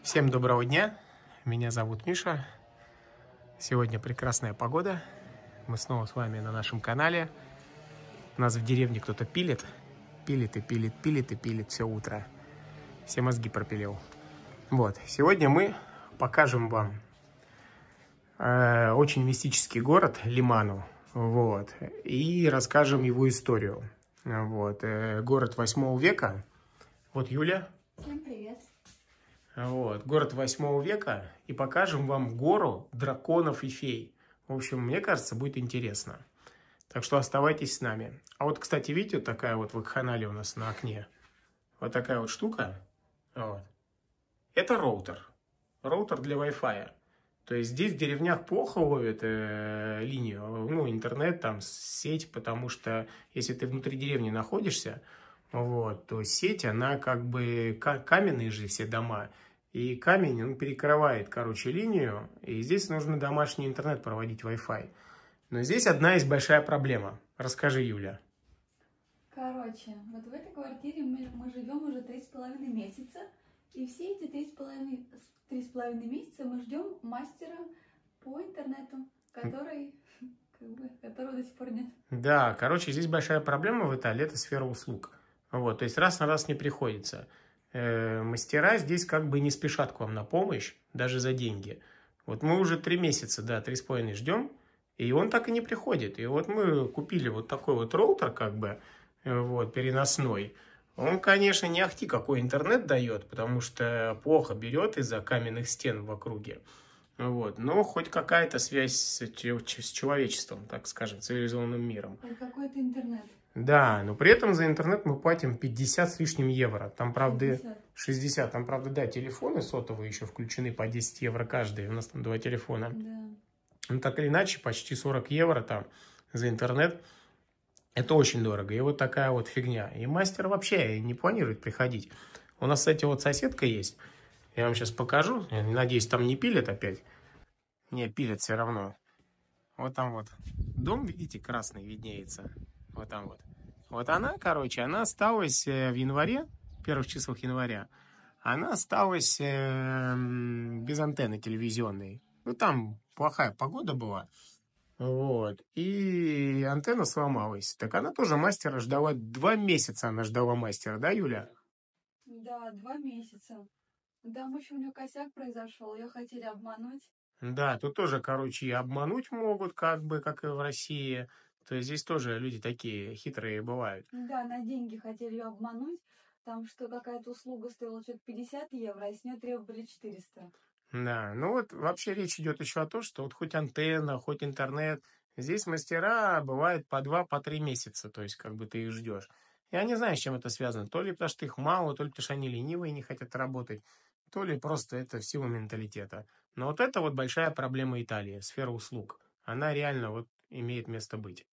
Всем доброго дня, меня зовут Миша. Сегодня прекрасная погода. Мы снова с вами на нашем канале. У нас в деревне кто-то пилит. Пилит и пилит, пилит и пилит все утро. Все мозги пропилил. Вот, сегодня мы покажем вам очень мистический город Лиману. Вот, и расскажем его историю. Вот, город 8 века. Вот Юля. Всем привет. Вот, город 8 века, и покажем вам гору драконов и фей. В общем, мне кажется, будет интересно. Так что оставайтесь с нами. А вот, кстати, видите, вот такая вот вакханалия у нас на окне. Вот такая вот штука. Вот. Это роутер. Роутер для Wi-Fi. То есть здесь в деревнях плохо ловят линию, ну, интернет, там, сеть, потому что если ты внутри деревни находишься, вот, то сеть, она как бы каменные же все дома. И камень, он перекрывает, короче, линию. И здесь нужно домашний интернет проводить, Wi-Fi. Но здесь одна есть большая проблема. Расскажи, Юля. Короче, вот в этой квартире мы живем уже 3,5 месяца. И все эти 3,5 месяца мы ждем мастера по интернету, которого до сих пор нет. Да, короче, здесь большая проблема в Италии, это сфера услуг. Вот, то есть раз на раз не приходится. Мастера здесь как бы не спешат к вам на помощь, даже за деньги. Вот мы уже 3 месяца, да, 3,5 ждем, и он так и не приходит. И вот мы купили вот такой вот роутер, как бы, вот, переносной. Он, конечно, не ахти какой интернет дает, потому что плохо берет из-за каменных стен в округе. Вот, но хоть какая-то связь с человечеством, так скажем, цивилизованным миром. Хоть какой-то интернет. Да, но при этом за интернет мы платим 50 с лишним евро. Там, правда, 60. Там, правда, да, телефоны сотовые еще включены по 10 евро каждый. У нас там 2 телефона. Да. Ну, так или иначе, почти 40 евро там за интернет. Это очень дорого. И вот такая вот фигня. И мастер вообще не планирует приходить. У нас, кстати, вот соседка есть. Я вам сейчас покажу. Я надеюсь, там не пилят опять. Не, пилят все равно. Вот там вот дом, видите, красный виднеется. Вот там вот. Вот она, короче, она осталась в январе, первых числах января, она осталась без антенны телевизионной. Ну, там плохая погода была. Вот. И антенна сломалась. Так она тоже мастера ждала. 2 месяца она ждала мастера, да, Юля? Да, 2 месяца. Там еще у нее косяк произошел, ее хотели обмануть. Да, тут тоже, короче, и обмануть могут, как бы, как и в России. То есть здесь тоже люди такие хитрые бывают. Да, на деньги хотели ее обмануть. Там что какая-то услуга стоила что-то 50 евро, а с нее требовали 400. Да, ну вот вообще речь идет еще о том, что вот хоть антенна, хоть интернет, здесь мастера бывают по 2, по 3 месяца, то есть как бы ты их ждешь. Я не знаю, с чем это связано. То ли потому что их мало, то ли потому что они ленивые и не хотят работать, то ли просто это в силу менталитета. Но вот это вот большая проблема Италии, сфера услуг. Она реально вот имеет место быть.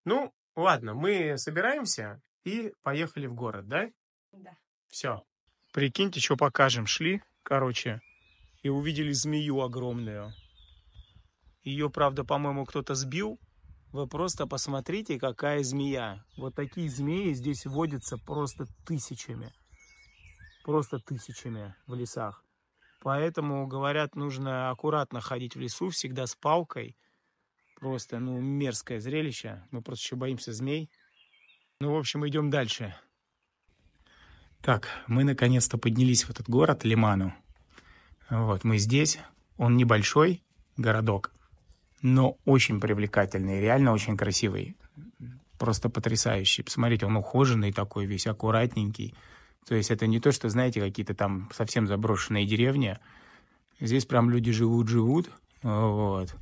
Ну, ладно, мы собираемся и поехали в город, да? Да. Все. Прикиньте, что покажем. Шли, короче, и увидели змею огромную. Ее, правда, по-моему, кто-то сбил. Вы просто посмотрите, какая змея. Вот такие змеи здесь водятся просто тысячами. Просто тысячами в лесах. Поэтому, говорят, нужно аккуратно ходить в лесу, всегда с палкой. Просто, ну, мерзкое зрелище. Мы просто еще боимся змей. Ну, в общем, идем дальше. Так, мы наконец-то поднялись в этот город Лиману. Вот, мы здесь. Он небольшой городок, но очень привлекательный, реально очень красивый. Просто потрясающий. Посмотрите, он ухоженный такой, весь аккуратненький. То есть это не то, что, знаете, какие-то там совсем заброшенные деревни. Здесь прям люди живут. Вот.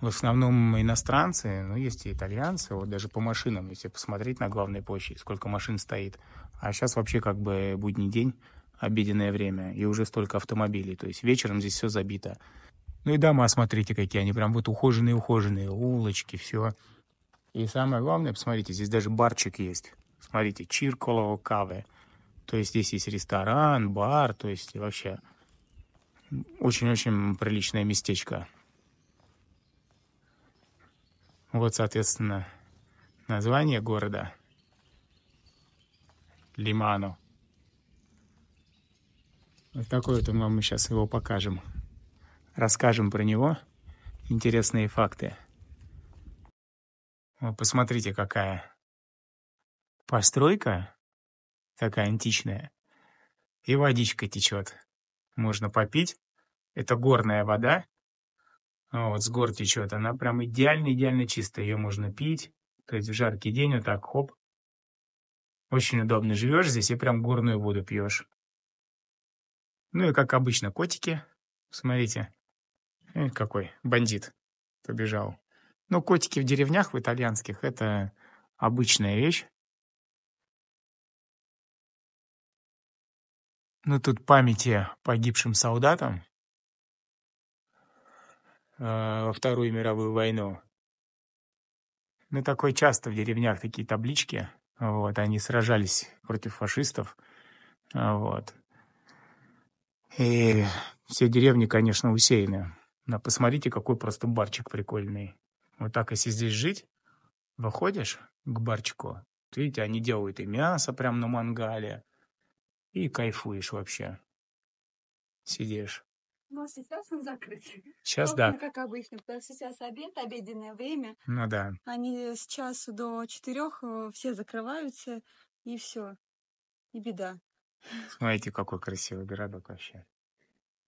В основном иностранцы, но есть и итальянцы. Вот даже по машинам, если посмотреть на главной площади, сколько машин стоит. А сейчас вообще как бы будний день, обеденное время, и уже столько автомобилей. То есть вечером здесь все забито. Ну и дома, смотрите, какие они прям вот ухоженные, улочки, все. И самое главное, посмотрите, здесь даже барчик есть. Смотрите, Circolo Cave. То есть здесь есть ресторан, бар, то есть вообще очень-очень приличное местечко. Вот, соответственно, название города Лимано. Вот такой вот он вам, мы сейчас его покажем. Расскажем про него. Интересные факты. Вот посмотрите, какая постройка, такая античная. И водичка течет. Можно попить. Это горная вода. Вот с гор течет. Она прям идеально чистая. Ее можно пить. То есть в жаркий день вот так, хоп. Очень удобно. Живешь здесь и прям горную воду пьешь. Ну и как обычно, котики. Смотрите. Какой бандит побежал. Ну, котики в деревнях, в итальянских, это обычная вещь. Ну, тут памяти погибшим солдатам во Вторую мировую войну. Ну, такое часто в деревнях такие таблички. Вот, они сражались против фашистов. Вот. И все деревни, конечно, усеяны. Но посмотрите, какой просто барчик прикольный. Вот так, если здесь жить, выходишь к барчику, видите, они делают и мясо прям на мангале, и кайфуешь вообще. Сидишь. Но сейчас он закрыт. Сейчас да. Собственно, как обычно, потому что сейчас обед, обеденное время. Ну да. Они с часу до 4 все закрываются, и все. И беда. Смотрите, какой красивый городок вообще.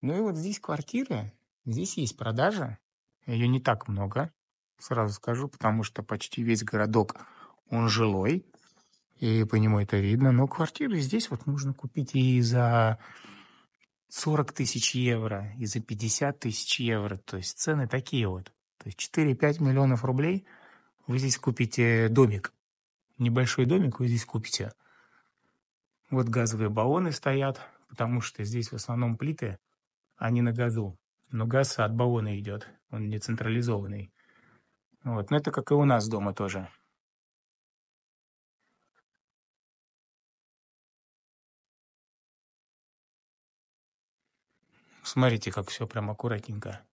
Ну и вот здесь квартиры, здесь есть продажа. Ее не так много, сразу скажу, потому что почти весь городок, он жилой. И по нему это видно. Но квартиры здесь вот можно купить и за 40 тысяч евро, и за 50 тысяч евро. То есть цены такие вот. То есть 4-5 миллионов рублей вы здесь купите домик. Небольшой домик вы здесь купите. Вот газовые баллоны стоят, потому что здесь в основном плиты, они на газу. Но газ от баллона идет, он не централизованный. Вот. Но это как и у нас дома тоже. Смотрите, как все прям аккуратненько.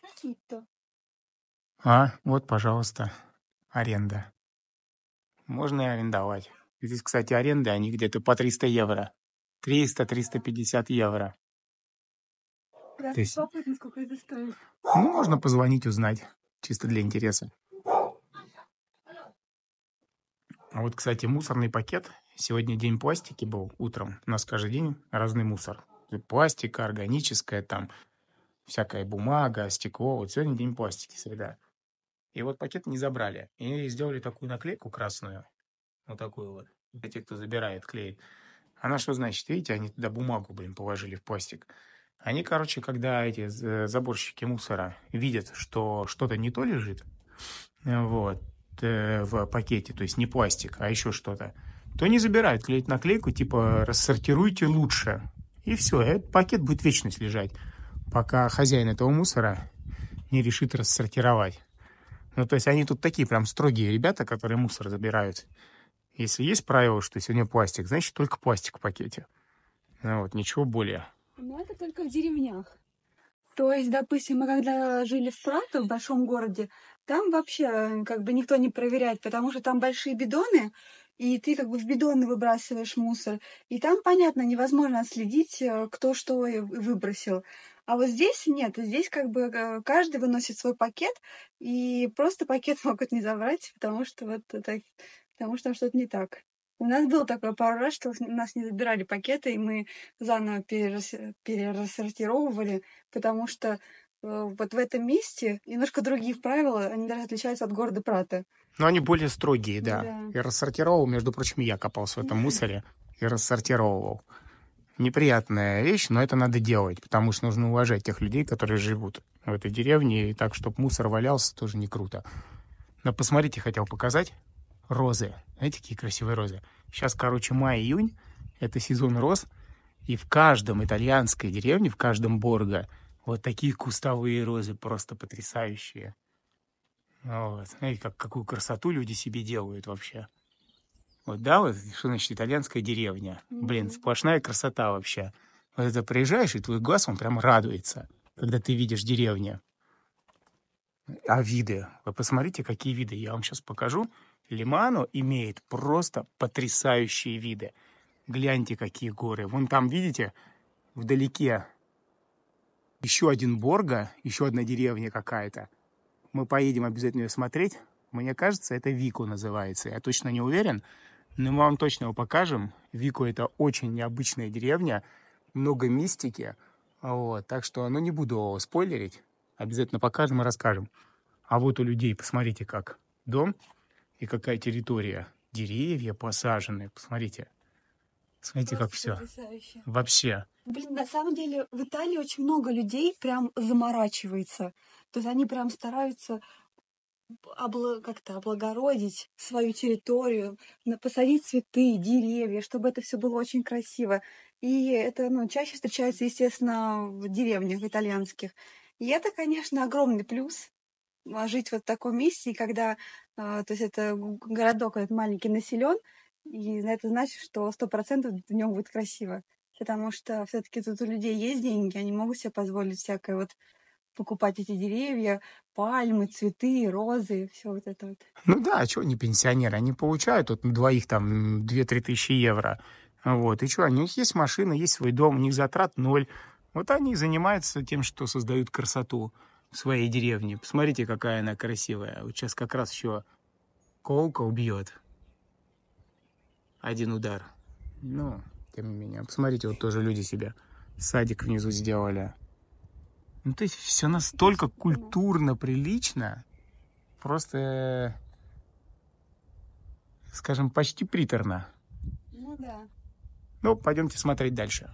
Какие-то. Вот, пожалуйста, аренда. Можно и арендовать. Здесь, кстати, аренды, они где-то по 300 евро. 300-350 евро. Да, То есть, любопытно, сколько это стоит. ну, можно позвонить, узнать. Чисто для интереса. А вот, кстати, мусорный пакет. Сегодня день пластики был утром. У нас каждый день разный мусор. Пластика, органическая, там всякая бумага, стекло. Вот сегодня день пластики, среда. И вот пакет не забрали. И сделали такую наклейку красную. Вот такую вот. Для тех, кто забирает, клеит. Она что значит? Видите, они туда бумагу, положили в пластик. Они, короче, когда эти заборщики мусора видят, что что-то не то лежит, вот, в пакете, то есть не пластик, а еще что-то, то не забирают, клеят наклейку, типа «рассортируйте лучше». И все, этот пакет будет вечность лежать, пока хозяин этого мусора не решит рассортировать. Ну, то есть они тут такие прям строгие ребята, которые мусор забирают. Если есть правило, что сегодня пластик, значит только пластик в пакете. Ну, вот, ничего более. Но это только в деревнях. То есть, допустим, мы когда жили в Прато, в большом городе, там вообще как бы никто не проверяет, потому что там большие бидоны, и ты как бы в бидоны выбрасываешь мусор. И там, понятно, невозможно отследить, кто что выбросил. А вот здесь нет, здесь как бы каждый выносит свой пакет, и просто пакет могут не забрать, потому что вот это, потому что там что-то не так. У нас было такое пару раз, что у нас не забирали пакеты, и мы заново перерассортировывали, потому что вот в этом месте немножко другие правила, они даже отличаются от города Прата. Но они более строгие, да. Да. И рассортировал, между прочим, я копался в этом мусоре и рассортировал. Неприятная вещь, но это надо делать, потому что нужно уважать тех людей, которые живут в этой деревне, и так, чтобы мусор валялся, тоже не круто. Но посмотрите, хотел показать розы. Знаете, какие красивые розы? Сейчас, короче, май-июнь, это сезон роз, и в каждом итальянской деревне, в каждом борго, вот такие кустовые розы просто потрясающие. Вот. Знаете, какую красоту люди себе делают вообще. Вот, да, вот, что значит итальянская деревня? Блин, сплошная красота вообще. Вот это приезжаешь, и твой глаз, он прям радуется, когда ты видишь деревню. А виды? Вы посмотрите, какие виды. Я вам сейчас покажу. Лимано имеет просто потрясающие виды. Гляньте, какие горы. Вон там, видите, вдалеке еще один Борго, еще одна деревня какая-то. Мы поедем обязательно ее смотреть. Мне кажется, это Вику называется. Я точно не уверен, но мы вам точно его покажем. Вику — это очень необычная деревня, много мистики. Вот, так что, ну, не буду спойлерить. Обязательно покажем и расскажем. А вот у людей, посмотрите, как дом и какая территория. Деревья посажены. Посмотрите. Смотрите, как Просто все. потрясающе. Вообще. Блин, на самом деле в Италии очень много людей прям заморачивается. То есть они прям стараются как-то облагородить свою территорию, посадить цветы, деревья, чтобы это все было очень красиво. И это, ну, чаще встречается, естественно, в деревнях итальянских. И это, конечно, огромный плюс жить вот в таком месте, когда, то есть это городок этот маленький населен, и это значит, что 100% в нем будет красиво. Потому что все-таки тут у людей есть деньги, они могут себе позволить всякое вот покупать эти деревья, пальмы, цветы, розы, все вот это вот. Ну да, а что они пенсионеры? Они получают вот на двоих там 2-3 тысячи евро. Вот. И что, у них есть машина, есть свой дом, у них затрат ноль. Вот они и занимаются тем, что создают красоту в своей деревне. Посмотрите, какая она красивая. Вот сейчас как раз еще колка убьет. Один удар. Ну, тем не менее. Посмотрите, вот тоже люди себе садик внизу сделали. Ну, то есть все настолько культурно, прилично. Просто, скажем, почти приторно. Ну да. Ну, пойдемте смотреть дальше.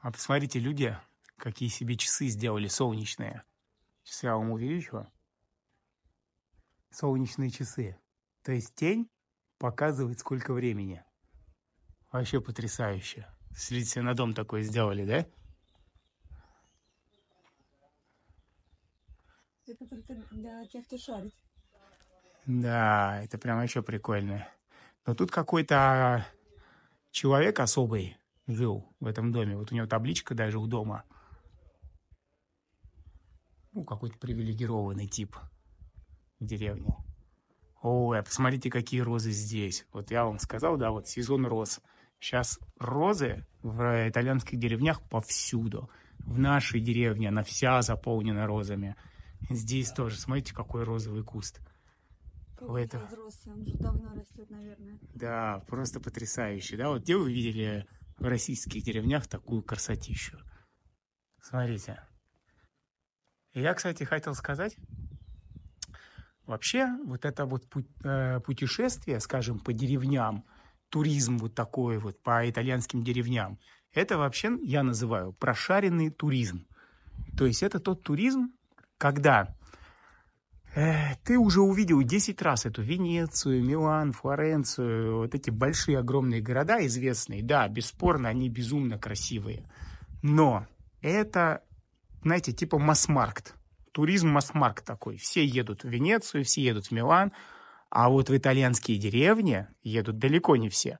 А посмотрите, люди, какие себе часы сделали солнечные. Сейчас я вам увеличу. Солнечные часы. То есть тень показывает, сколько времени. Вообще потрясающе. Смотрите, себе на дом такой сделали, да? Это только для тех, кто шарит. Да, это прям еще прикольно. Но тут какой-то человек особый жил в этом доме. Вот у него табличка даже у дома. Ну, какой-то привилегированный тип в деревне. Ой, а посмотрите, какие розы здесь. Вот я вам сказал, да, вот сезон роз. Сейчас розы в итальянских деревнях повсюду. В нашей деревне она вся заполнена розами. Здесь тоже. Смотрите, какой розовый куст. Какой Это... взрослый, он уже давно растет, наверное. Да, просто потрясающе. Да, вот где вы видели в российских деревнях такую красотищу? Смотрите. И я, кстати, хотел сказать, вообще вот это вот путешествие, скажем, по деревням, туризм вот такой вот по итальянским деревням, это вообще я называю прошаренный туризм. То есть это тот туризм, когда ты уже увидел 10 раз эту Венецию, Милан, Флоренцию, вот эти большие огромные города известные. Да, бесспорно, они безумно красивые. Но это, знаете, типа масс-маркт. Туризм масс-маркт такой. Все едут в Венецию, все едут в Милан, а вот в итальянские деревни едут далеко не все.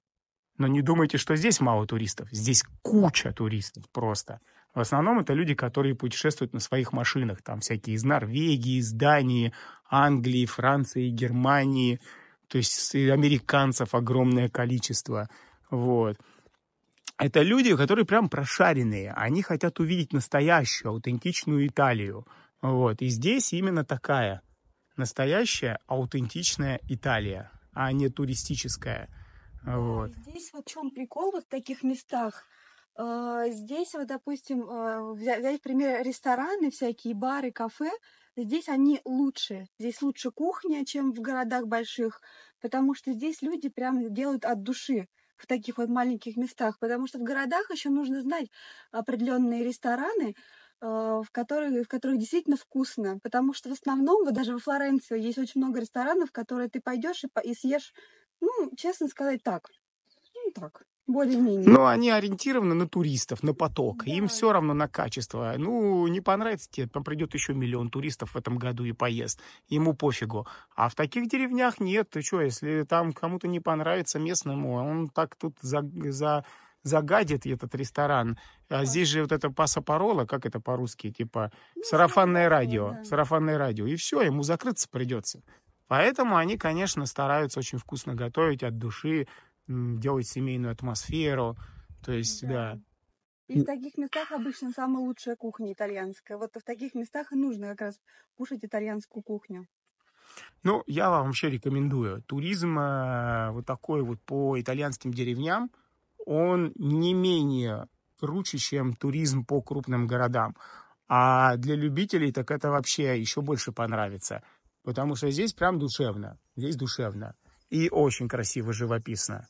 Но не думайте, что здесь мало туристов. Здесь куча туристов просто. В основном это люди, которые путешествуют на своих машинах. Там всякие из Норвегии, из Дании, Англии, Франции, Германии. То есть и американцев огромное количество. Вот. Это люди, которые прям прошаренные. Они хотят увидеть настоящую, аутентичную Италию. Вот. И здесь именно такая настоящая, аутентичная Италия, а не туристическая. Да, Вот. здесь вот в чем прикол вот в таких местах. Здесь вот, допустим, взять пример рестораны, всякие бары, кафе. Здесь они лучше. Здесь лучше кухня, чем в городах больших, потому что здесь люди прям делают от души в таких вот маленьких местах. Потому что в городах еще нужно знать определенные рестораны, в которых действительно вкусно. Потому что в основном, вот даже во Флоренции есть очень много ресторанов, в которые ты пойдешь и съешь, ну, честно сказать, так. Ну, так, более-менее. Но они ориентированы на туристов, на поток. Им Да. все равно на качество. Ну, не понравится тебе, там придет еще 1 миллион туристов в этом году и поест. Ему пофигу. А в таких деревнях нет. Ты что, если там кому-то не понравится местному, он так тут загадит этот ресторан. А Ой, здесь же вот это пасапарола, как это по-русски, типа ну, сарафанное радио, радио, да. сарафанное радио. И все, ему закрыться придется. Поэтому они, конечно, стараются очень вкусно готовить от души, делать семейную атмосферу. То есть, Да. да. И в таких местах обычно самая лучшая кухня итальянская. Вот в таких местах и нужно как раз кушать итальянскую кухню. Ну, я вам вообще рекомендую. Туризм вот такой вот по итальянским деревням, он не менее круче, чем туризм по крупным городам. А для любителей так это вообще еще больше понравится. Потому что здесь прям душевно. Здесь душевно. И очень красиво, живописно.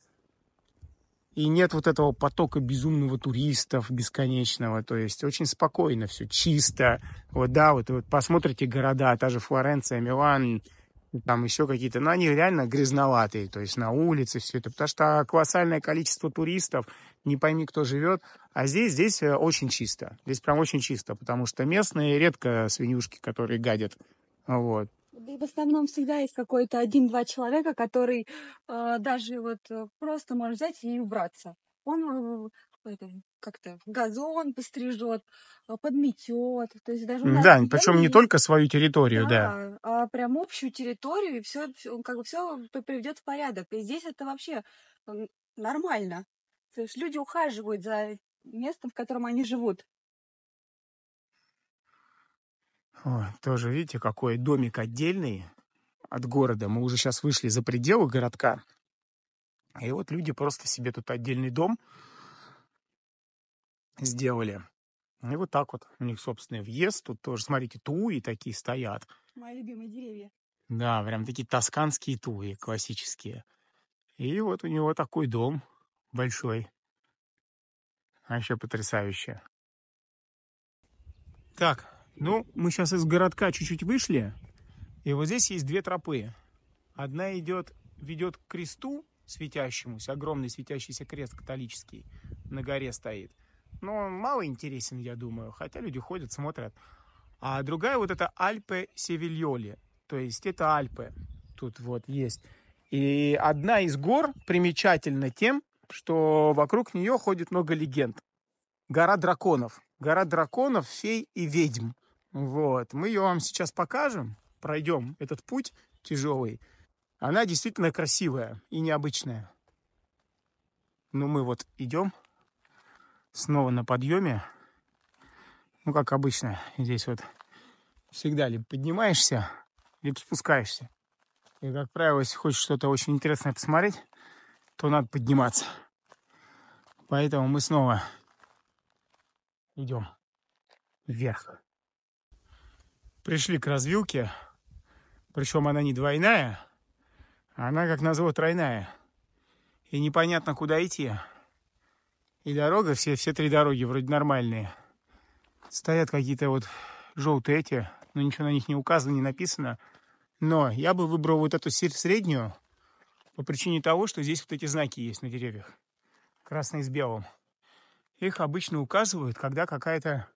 И нет вот этого потока безумного туристов бесконечного. То есть очень спокойно все, чисто. Вот да, вот посмотрите города, та же Флоренция, Милан, там еще какие-то, но они реально грязноватые, то есть на улице все это, потому что колоссальное количество туристов, не пойми, кто живет, а здесь очень чисто, здесь прям очень чисто, потому что местные редко свинюшки, которые гадят, вот. Да и в основном всегда есть какой-то один-два человека, который даже вот просто может взять и убраться. Он как-то газон пострижет, подметет. То есть даже у нас Да, в причем деревне не есть, только свою территорию, да. да, а прям общую территорию, и все, как бы все приведет в порядок. И здесь это вообще нормально. То есть люди ухаживают за местом, в котором они живут. Ой, тоже, видите, какой домик отдельный от города, мы уже сейчас вышли за пределы городка, и вот люди просто себе тут отдельный дом сделали. И вот так вот у них собственный въезд. Тут тоже, смотрите, туи такие стоят. Мои любимые деревья. Да, прям такие тосканские туи, классические. И вот у него такой дом большой. Вообще потрясающе. Так, ну, мы сейчас из городка чуть-чуть вышли. И вот здесь есть две тропы. Одна ведет к кресту светящемуся, огромный светящийся крест католический на горе стоит. Но он мало интересен, я думаю, хотя люди ходят, смотрят. А другая вот это Альпе Севильоли, то есть это Альпы тут вот есть. И одна из гор примечательна тем, что вокруг нее ходит много легенд. Гора драконов. Гора драконов, фей и ведьм. Вот. Мы ее вам сейчас покажем, пройдем этот путь тяжелый. Она действительно красивая и необычная. Ну, мы вот идем снова на подъеме. Ну, как обычно, здесь вот всегда либо поднимаешься, либо спускаешься. И, как правило, если хочешь что-то очень интересное посмотреть, то надо подниматься. Поэтому мы снова идем вверх. Пришли к развилке, причем она не двойная, а она, как назло, тройная. И непонятно, куда идти. И дорога, все три дороги вроде нормальные. Стоят какие-то вот желтые эти, но ничего на них не указано, не написано. Но я бы выбрал вот эту среднюю по причине того, что здесь вот эти знаки есть на деревьях. Красный с белым. Их обычно указывают, когда какая-то,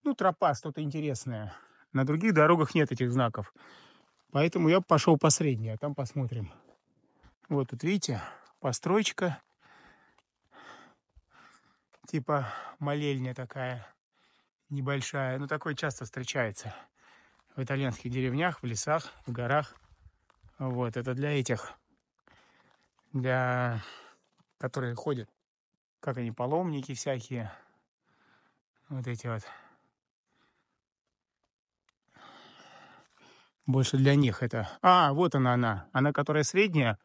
ну, тропа, что-то интересное. На других дорогах нет этих знаков. Поэтому я пошел по средней, а там посмотрим. Вот тут видите, постройка. Типа молельня такая небольшая. Ну, такое часто встречается в итальянских деревнях, в лесах, в горах. Вот, это для этих, для которые ходят, как они, паломники всякие. Вот эти вот. Больше для них это. А, вот она. Она, которая средняя,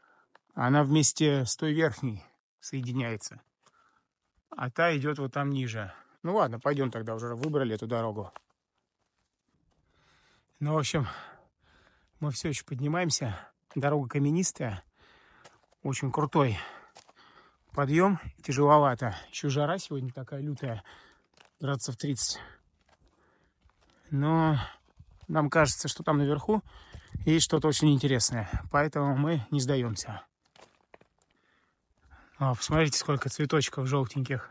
она вместе с той верхней соединяется. А та идет вот там ниже. Ну ладно, пойдем тогда, уже выбрали эту дорогу. Ну, в общем, мы все еще поднимаемся. Дорога каменистая. Очень крутой подъем. Тяжеловато. Еще жара сегодня такая лютая. Градусов 30. Но нам кажется, что там наверху есть что-то очень интересное. Поэтому мы не сдаемся. О, посмотрите, сколько цветочков желтеньких.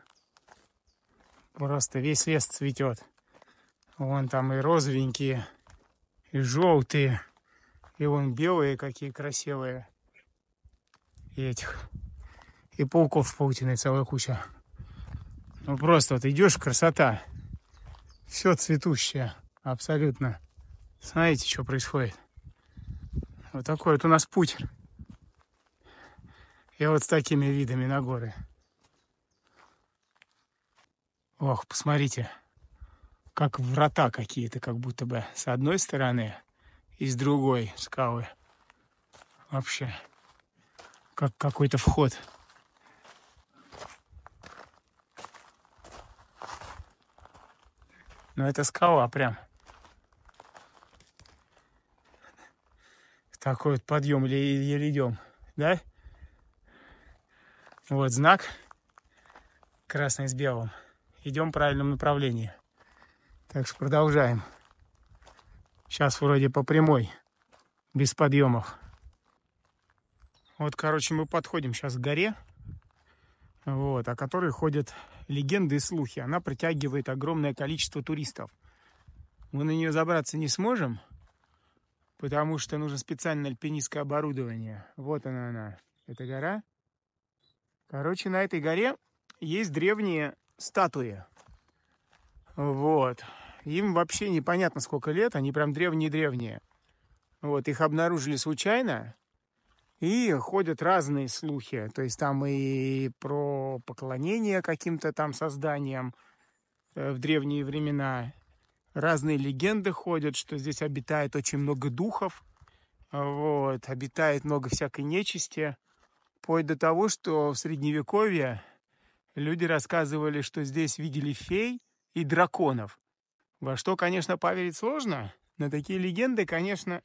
Просто весь лес цветет. Вон там и розовенькие, и желтые, и вон белые какие красивые. И этих И пауков с паутиной целая куча. Ну просто вот идешь, красота. Все цветущее. Абсолютно. Знаете, что происходит? Вот такой вот у нас путь. И вот с такими видами на горы. Ох, посмотрите. Как врата какие-то, как будто бы с одной стороны и с другой скалы. Вообще, как какой-то вход. Но это скала прям. Такой вот подъем еле идем, да? Вот знак красный с белым. Идем в правильном направлении. Так что продолжаем. Сейчас вроде по прямой, без подъемов. Вот, короче, мы подходим сейчас к горе, вот, о которой ходят легенды и слухи. Она притягивает огромное количество туристов. Мы на нее забраться не сможем, потому что нужно специальное альпинистское оборудование. Вот она, эта гора. Короче, на этой горе есть древние статуи. Вот. Им вообще непонятно сколько лет, они прям древние-древние. Вот, их обнаружили случайно, и ходят разные слухи. То есть там и про поклонение каким-то там созданиям в древние времена. Разные легенды ходят, что здесь обитает очень много духов. Вот, обитает много всякой нечисти. Вплоть до того, что в Средневековье люди рассказывали, что здесь видели фей и драконов. Во что, конечно, поверить сложно. Но такие легенды, конечно,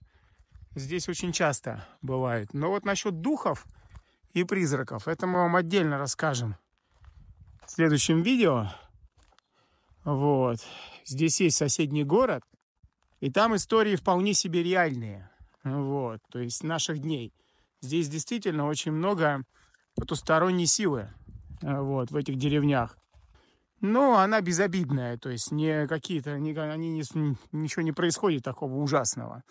здесь очень часто бывают. Но вот насчет духов и призраков, это мы вам отдельно расскажем в следующем видео. Вот. Здесь есть соседний город, и там истории вполне себе реальные. Вот. То есть наших дней. Здесь действительно очень много потусторонней силы вот, в этих деревнях. Но она безобидная, то есть не какие-то, ничего не происходит такого ужасного.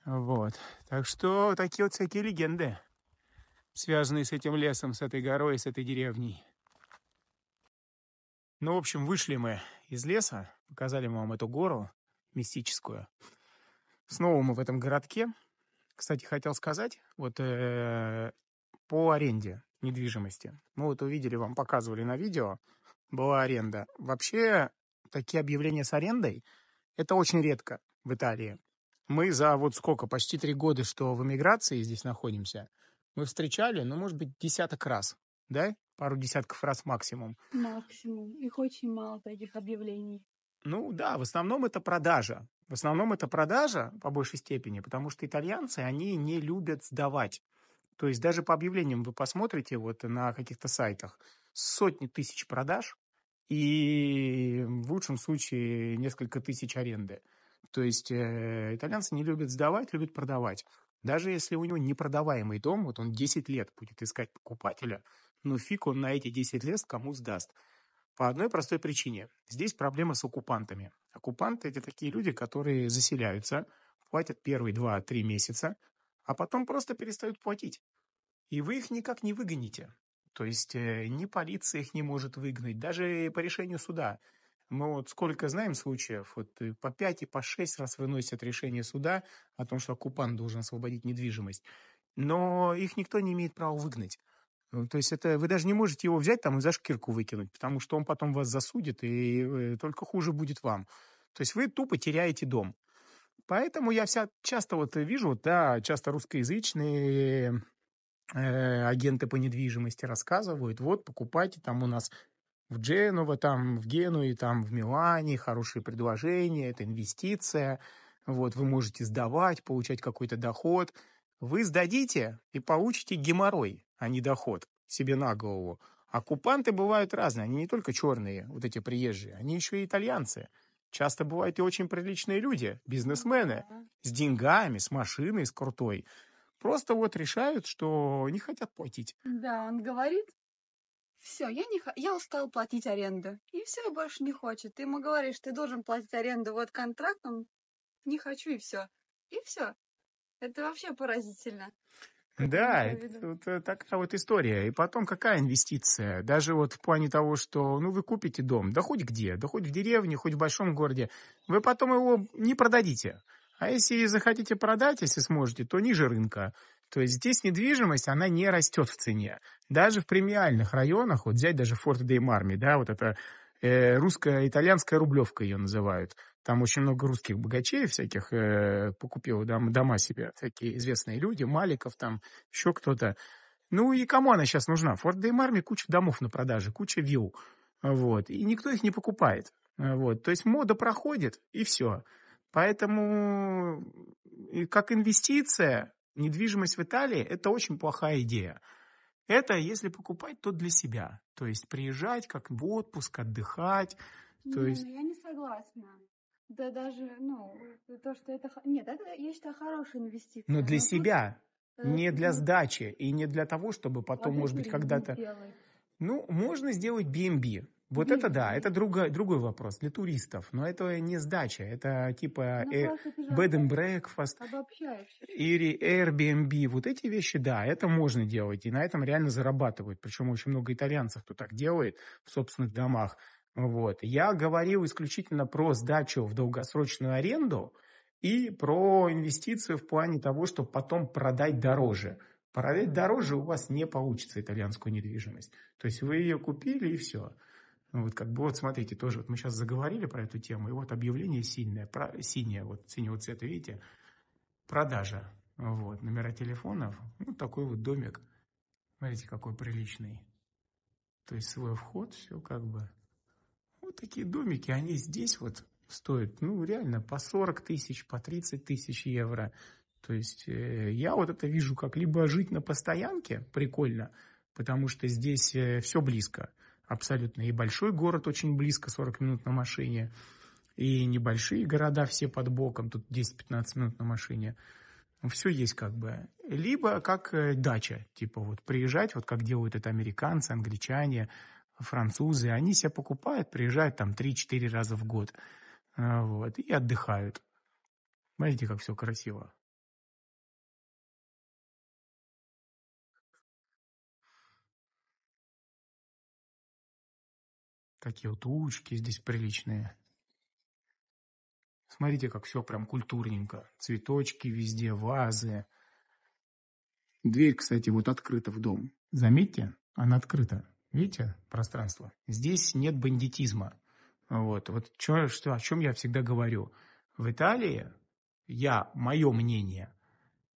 Вот. Так что такие вот всякие легенды, связанные с этим лесом, с этой горой, с этой деревней. Ну, в общем, вышли мы из леса, показали мы вам эту гору мистическую. Снова мы в этом городке. Кстати, хотел сказать, вот по аренде недвижимости. Мы вот увидели, вам показывали на видео, была аренда. Вообще, такие объявления с арендой, это очень редко в Италии. Мы за вот сколько, почти 3 года, что в эмиграции здесь находимся, мы встречали, ну, может быть, десяток раз, да? Пару десятков раз максимум. Максимум. Их очень мало таких объявлений. Ну да, в основном это продажа. В основном это продажа по большей степени, потому что итальянцы, они не любят сдавать. То есть даже по объявлениям вы посмотрите вот на каких-то сайтах сотни тысяч продаж и в лучшем случае несколько тысяч аренды. То есть итальянцы не любят сдавать, любят продавать. Даже если у него непродаваемый дом, вот он 10 лет будет искать покупателя, но фиг он на эти 10 лет кому сдаст. По одной простой причине. Здесь проблема с оккупантами. Оккупанты – это такие люди, которые заселяются, платят первые 2-3 месяца, а потом просто перестают платить. И вы их никак не выгоните. То есть ни полиция их не может выгнать, даже по решению суда. Мы вот сколько знаем случаев, вот по 5 и по 6 раз выносят решение суда о том, что оккупант должен освободить недвижимость. Но их никто не имеет права выгнать. То есть это вы даже не можете его взять там и за шкирку выкинуть, потому что он потом вас засудит, и только хуже будет вам. То есть вы тупо теряете дом. Поэтому я часто вот вижу, да, часто русскоязычные агенты по недвижимости рассказывают, вот, покупайте там у нас в Дженуво, там в Генуе, там в Милане, хорошие предложения, это инвестиция, вот, вы можете сдавать, получать какой-то доход. Вы сдадите и получите геморрой, а не доход себе на голову. Оккупанты бывают разные, они не только черные, вот эти приезжие, они еще и итальянцы. Часто бывают и очень приличные люди, бизнесмены, с деньгами, с машиной, с крутой. Просто вот решают, что не хотят платить. Да, он говорит, все, я устал платить аренду. И все, больше не хочет. Ты ему говоришь, ты должен платить аренду вот контрактом, не хочу, и все. И все. Это вообще поразительно. Да, имею в это виду. вот такая вот история. И потом какая инвестиция? Даже вот в плане того, что, ну, вы купите дом, да хоть где, да хоть в деревне, хоть в большом городе, вы потом его не продадите. А если захотите продать, если сможете, то ниже рынка. То есть здесь недвижимость, она не растет в цене. Даже в премиальных районах, вот взять даже Форт де Марми, да, вот это русско-итальянская Рублевка ее называют. Там очень много русских богачей всяких покупил дома себе, всякие известные люди, Маликов там, еще кто-то. Ну и кому она сейчас нужна? Форт де Марми куча домов на продаже, куча вилл. Вот. И никто их не покупает. Вот. То есть мода проходит, и все. Поэтому и как инвестиция, недвижимость в Италии – это очень плохая идея. Это если покупать, то для себя. То есть приезжать как в отпуск, отдыхать. То Не, есть, ну я не согласна. Да даже, ну, то, что это... Нет, это, я считаю, хорошая но инвестиция. для Но тут себя, не для ну, сдачи и не для того, чтобы потом, вот может быть, Airbnb когда-то... сделай. Ну, можно сделать B&B. Вот это да, это B&B. другой вопрос для туристов. Но это не сдача, это типа Ну, просто ты же bed and breakfast обобщаешь. или Airbnb. Вот эти вещи, да, это можно делать. И на этом реально зарабатывают. Причем очень много итальянцев, кто так делает в собственных домах. Вот. Я говорил исключительно про сдачу в долгосрочную аренду и про инвестицию в плане того, чтобы потом продать дороже. Продать дороже у вас не получится итальянскую недвижимость. То есть вы ее купили и все. Ну, вот как бы вот смотрите, тоже вот мы сейчас заговорили про эту тему, и вот объявление синее, вот синего цвета, видите, продажа. Вот, номера телефонов, ну, такой вот домик. Смотрите, какой приличный. То есть свой вход, все как бы. Вот такие домики, они здесь вот стоят, ну, реально по 40 тысяч, по 30 тысяч евро. То есть я вот это вижу как либо жить на постоянке, прикольно, потому что здесь все близко. Абсолютно. И большой город очень близко, 40 минут на машине. И небольшие города все под боком, тут 10-15 минут на машине. Все есть как бы. Либо как дача, типа вот приезжать, вот как делают это американцы, англичане, французы. Они себя покупают, приезжают там 3-4 раза в год. Вот, и отдыхают. Смотрите, как все красиво. Такие вот улочки здесь приличные. Смотрите, как все прям культурненько. Цветочки везде, вазы. Дверь, кстати, вот открыта в дом. Заметьте, она открыта. Видите пространство? Здесь нет бандитизма. Вот о чем я всегда говорю. В Италии, мое мнение,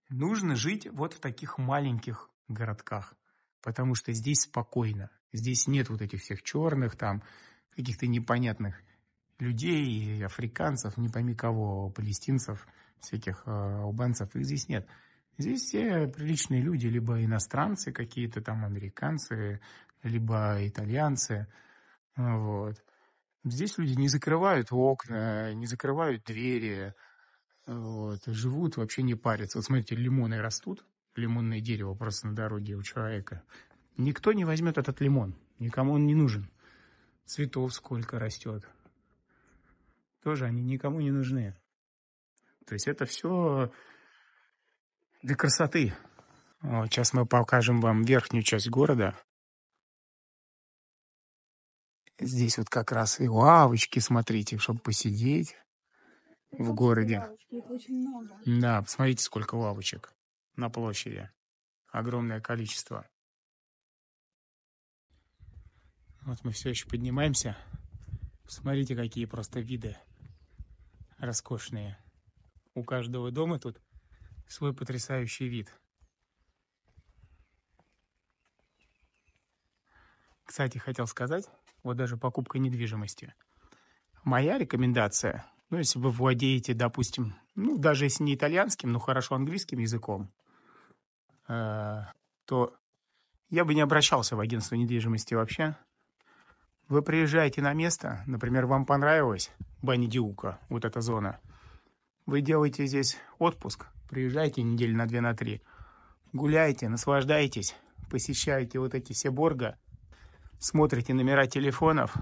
нужно жить вот в таких маленьких городках. Потому что здесь спокойно. Здесь нет вот этих всех черных, там, каких-то непонятных людей, африканцев, не пойми кого, палестинцев, всяких албанцев, их здесь нет. Здесь все приличные люди, либо иностранцы какие-то там, американцы, либо итальянцы. Вот. Здесь люди не закрывают окна, не закрывают двери, вот, живут, вообще не парятся. Вот смотрите, лимоны растут, лимонное дерево просто на дороге у человека. Никто не возьмет этот лимон, никому он не нужен. Цветов сколько растет. Тоже они никому не нужны. То есть это все для красоты. Вот, сейчас мы покажем вам верхнюю часть города. Здесь вот как раз и лавочки, смотрите, чтобы посидеть в городе. Лавочки, их очень много. Да, посмотрите, сколько лавочек на площади. Огромное количество. Вот мы все еще поднимаемся. Смотрите, какие просто виды роскошные. У каждого дома тут свой потрясающий вид. Кстати, хотел сказать, вот даже покупка недвижимости. Моя рекомендация, ну, если вы владеете, допустим, ну, даже если не итальянским, но хорошо английским языком, то я бы не обращался в агентство недвижимости вообще. Вы приезжаете на место, например, вам понравилась Бани-ди-Ука, вот эта зона. Вы делаете здесь отпуск, приезжаете недели на 2, на 3, гуляете, наслаждаетесь, посещаете вот эти все борго, смотрите номера телефонов.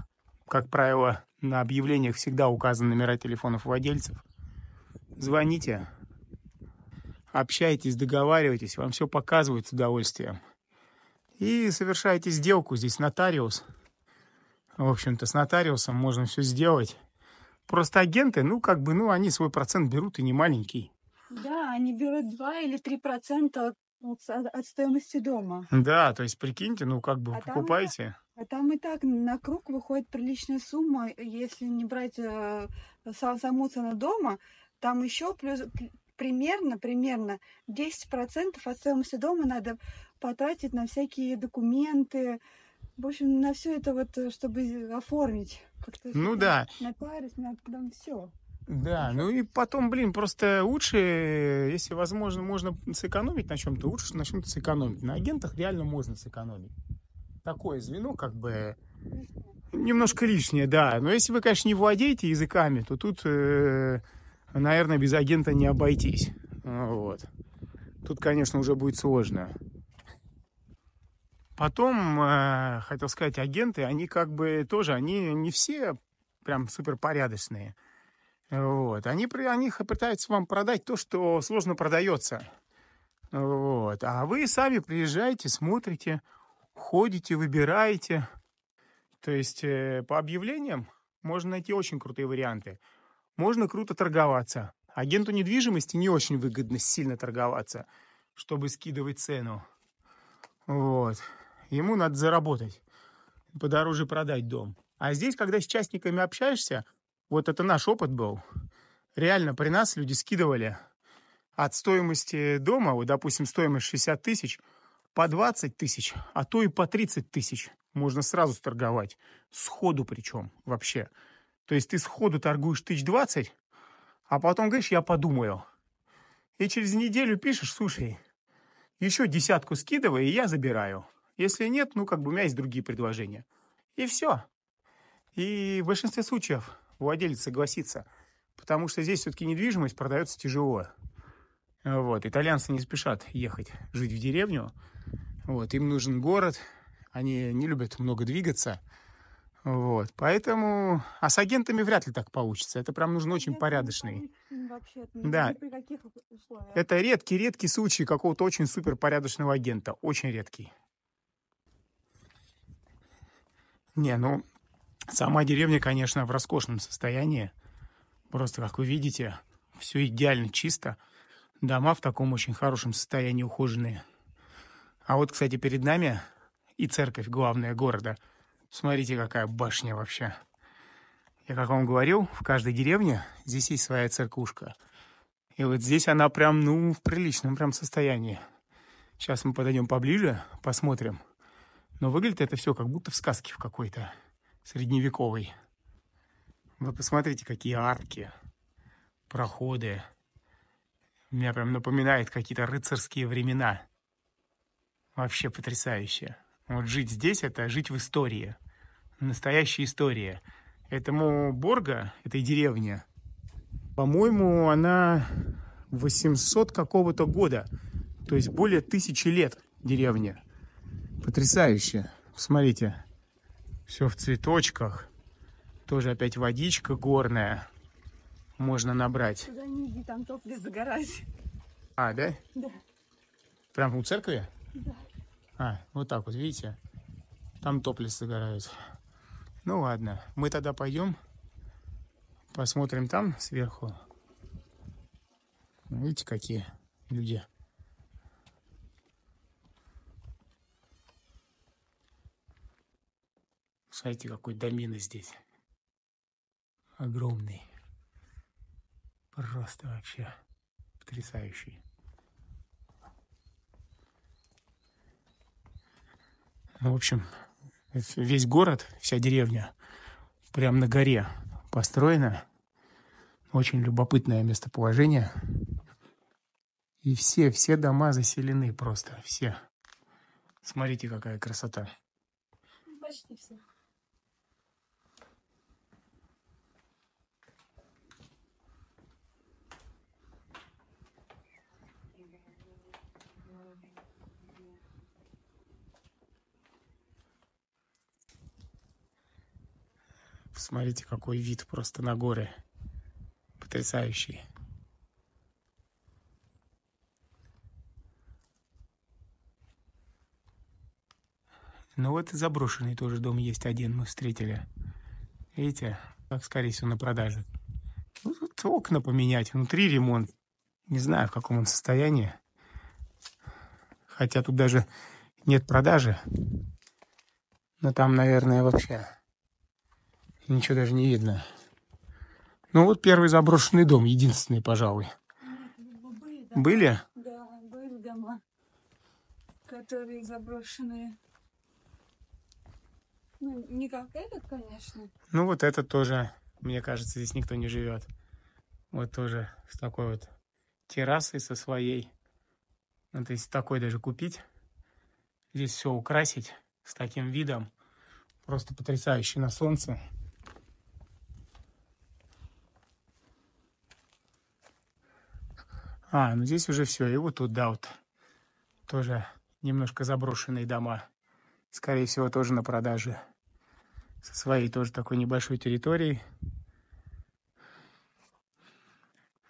Как правило, на объявлениях всегда указаны номера телефонов владельцев. Звоните, общаетесь, договариваетесь, вам все показывают с удовольствием. И совершаете сделку. Здесь нотариус. В общем-то, с нотариусом можно все сделать. Просто агенты, ну, как бы, ну, они свой процент берут и не маленький. Да, они берут 2 или 3% от стоимости дома. Да, то есть, прикиньте, ну, как бы вы А покупаете. там и так на круг выходит приличная сумма, если не брать саму цену дома, там еще плюс примерно 10% от стоимости дома надо потратить на всякие документы, в общем, на все это вот, чтобы оформить. Как-то Ну да, нотариус, там все. да, ну и потом, блин, просто лучше, если возможно, можно сэкономить на чем-то, лучше на чем-то сэкономить. На агентах реально можно сэкономить. Такое звено, как бы, немножко лишнее, да. Но если вы, конечно, не владеете языками, то тут, наверное, без агента не обойтись. Вот. Тут, конечно, уже будет сложно. Потом, хотел сказать, агенты, они как бы тоже, они не все прям супер порядочные. Вот. Они пытаются вам продать то, что сложно продается. Вот. А вы сами приезжаете, смотрите, ходите, выбираете. То есть по объявлениям можно найти очень крутые варианты. Можно круто торговаться. Агенту недвижимости не очень выгодно сильно торговаться, чтобы скидывать цену. Вот. Ему надо заработать, подороже продать дом. А здесь, когда с частниками общаешься, вот это наш опыт был. Реально при нас люди скидывали от стоимости дома, вот, допустим, стоимость 60 тысяч, по 20 тысяч, а то и по 30 тысяч. Можно сразу торговать. Сходу причем вообще. То есть ты сходу торгуешь 1020, а потом говоришь, я подумаю. И через неделю пишешь, слушай, еще 10 скидывай, и я забираю. Если нет, ну как бы у меня есть другие предложения. И все. И в большинстве случаев владелец согласится. Потому что здесь все-таки недвижимость продается тяжело. Вот. Итальянцы не спешат ехать жить в деревню. Вот. Им нужен город. Они не любят много двигаться. Вот. Поэтому... А с агентами вряд ли так получится. Это прям нужно очень порядочный. Вообще, Да. ни при каких условиях. Это редкий случай какого-то очень супер порядочного агента. Очень редкий. Не, ну, сама деревня, конечно, в роскошном состоянии. Просто, как вы видите, все идеально чисто. Дома в таком очень хорошем состоянии, ухоженные. А вот, кстати, перед нами и церковь главная города. Смотрите, какая башня вообще. Я, как вам говорил, в каждой деревне здесь есть своя церквушка. И вот здесь она прям, ну, в приличном прям состоянии. Сейчас мы подойдем поближе, посмотрим. Но выглядит это все как будто в сказке в какой-то средневековой. Вы посмотрите, какие арки, проходы. Меня прям напоминает какие-то рыцарские времена. Вообще потрясающе. Вот жить здесь — это жить в истории. Настоящая история. Этому Борго, этой деревне, по-моему, она 800 какого-то года. То есть более 1000 лет деревня. Потрясающе. Смотрите. Все в цветочках. Тоже опять водичка горная. Можно набрать. Туда не иди, там топли загорать. А, да? Да. Прям у церкви? Да. А, вот так вот, видите? Там топлес загорают. Ну ладно, мы тогда пойдем. Посмотрим там сверху. Видите, какие люди. Смотрите, какой домина здесь. Огромный. Просто вообще потрясающий. Ну, в общем, весь город, вся деревня прям на горе построена. Очень любопытное местоположение. И все дома заселены просто, все. Смотрите, какая красота. Почти все. Смотрите, какой вид просто на горы. Потрясающий. Ну вот и заброшенный тоже дом есть один, мы встретили. Видите, как скорее всего на продаже. Ну, тут окна поменять, внутри ремонт. Не знаю, в каком он состоянии. Хотя тут даже нет продажи. Но там, наверное, вообще ничего даже не видно. Ну вот первый заброшенный дом, единственный, пожалуй. Были дома. Были? Да, были дома, которые заброшенные. Ну, не как этот, конечно. Ну вот этот тоже, мне кажется, здесь никто не живет. Вот тоже с такой вот террасой со своей. Вот если такой даже купить, здесь все украсить с таким видом, просто потрясающе на солнце. Ну здесь уже все. И вот тут, да, вот тоже немножко заброшенные дома. Скорее всего, тоже на продаже. Со своей тоже такой небольшой территорией.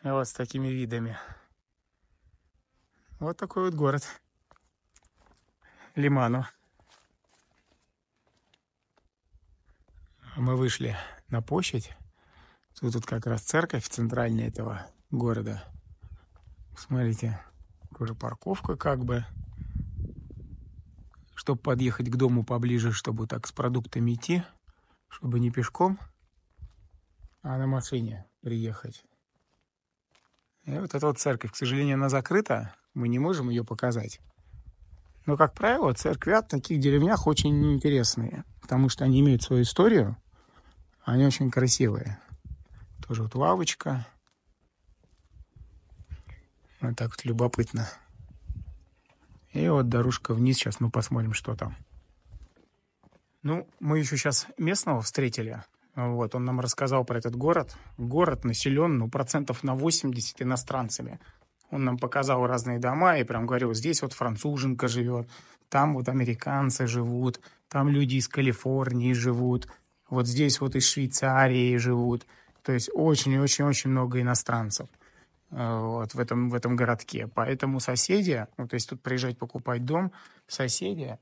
И вот с такими видами. Вот такой вот город. Лиману. Мы вышли на площадь. Тут как раз церковь центральная этого города. Смотрите, уже парковка как бы. Чтобы подъехать к дому поближе, чтобы так с продуктами идти. Чтобы не пешком, а на машине приехать. И вот эта вот церковь, к сожалению, она закрыта. Мы не можем ее показать. Но, как правило, церкви в таких деревнях очень интересные. Потому что они имеют свою историю. Они очень красивые. Тоже вот лавочка. Вот так вот любопытно. И вот дорожка вниз. Сейчас мы посмотрим, что там. Ну, мы еще сейчас местного встретили. Вот, он нам рассказал про этот город. Город населен, ну, процентов на 80 иностранцами. Он нам показал разные дома и прям говорил, здесь вот француженка живет, там вот американцы живут, там люди из Калифорнии живут, вот здесь вот из Швейцарии живут. То есть очень-очень-очень много иностранцев вот в этом городке. Поэтому соседи, ну, то есть тут приезжать покупать дом, соседи,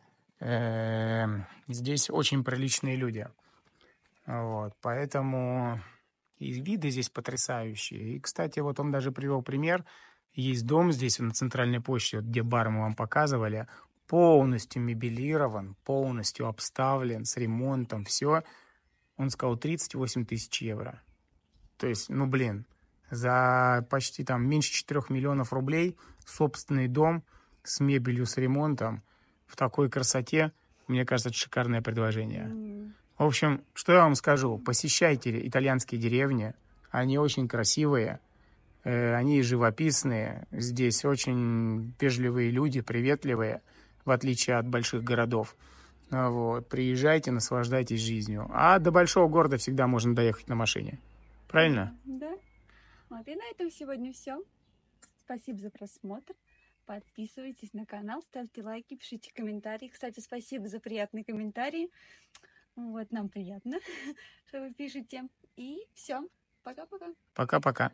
здесь очень приличные люди. Вот, поэтому и виды здесь потрясающие. И, кстати, вот он даже привел пример. Есть дом здесь на центральной площади, вот где бар мы вам показывали, полностью мебелирован, полностью обставлен, с ремонтом, все. Он сказал 38 тысяч евро. То есть, ну, блин, за почти там меньше 4 миллионов рублей собственный дом с мебелью, с ремонтом в такой красоте, мне кажется, это шикарное предложение. В общем, что я вам скажу, посещайте итальянские деревни, они очень красивые, они живописные, здесь очень вежливые люди, приветливые, в отличие от больших городов. Вот, приезжайте, наслаждайтесь жизнью. А до большого города всегда можно доехать на машине. Правильно? Да. Вот и на этом сегодня все. Спасибо за просмотр. Подписывайтесь на канал, ставьте лайки, пишите комментарии. Кстати, спасибо за приятные комментарии. Вот, нам приятно, что вы пишете. И все. Пока-пока. Пока-пока.